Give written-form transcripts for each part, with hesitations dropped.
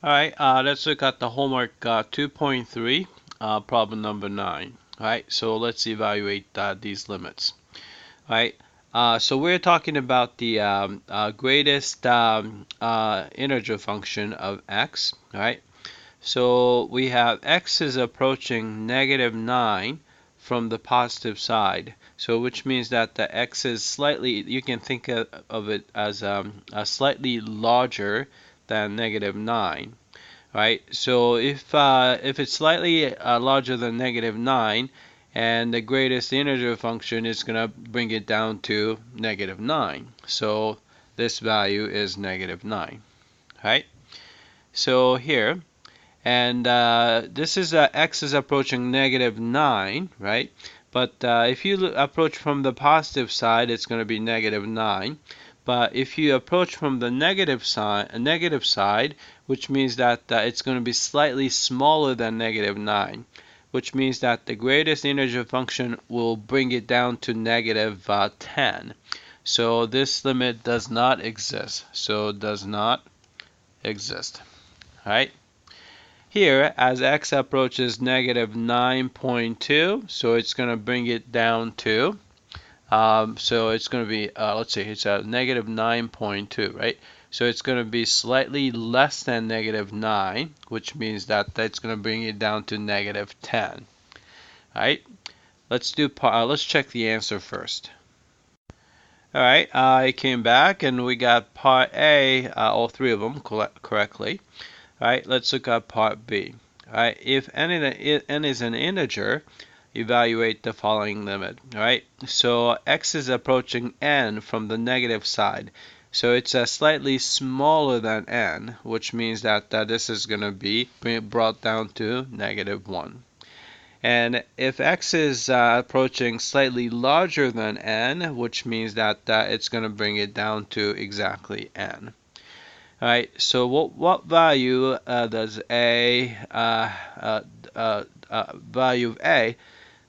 Alright, let's look at the homework 2.3, problem number 9. Alright, so let's evaluate these limits. Alright, so we're talking about the greatest integer function of x. Alright, so we have x is approaching -9 from the positive side. So which means that the x is slightly, you can think of it as slightly larger than -9. Right, so if it's slightly larger than -9, and the greatest integer function is going to bring it down to -9. So this value is -9. Right, so here, and this is x is approaching -9, right? But if you approach from the positive side, it's going to be -9. But if you approach from the negative side, which means that it's going to be slightly smaller than -9, which means that the greatest integer function will bring it down to -10. So this limit does not exist. So does not exist. Right? Here, as x approaches -9.2, so it's going to bring it down to, so it's going to be, let's see, it's at -9.2, right? So it's going to be slightly less than -9, which means that it's going to bring it down to -10. All right, let's check the answer first. All right, I came back and we got part A, all three of them correctly. All right, let's look at part B. All right, if n is an integer, evaluate the following limit. All right, so x is approaching n from the negative side. So it's slightly smaller than n, which means that this is going to be brought down to -1. And if x is approaching slightly larger than n, which means that it's going to bring it down to exactly n. All right, so what value does value of a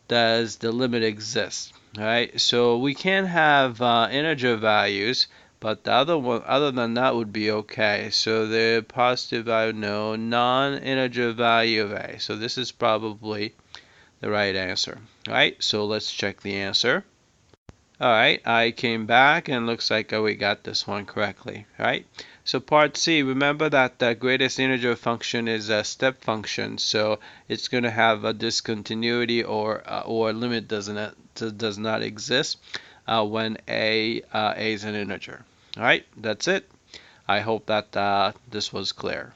does the limit exist? All right, so we can have integer values, but the other than that would be okay. So the positive value, no, non-integer value of a. So this is probably the right answer. All right, so let's check the answer. All right, I came back and looks like we got this one correctly. All right, so part C, remember that the greatest integer function is a step function, so it's going to have a discontinuity or limit does not exist when a is an integer. All right, that's it. I hope that this was clear.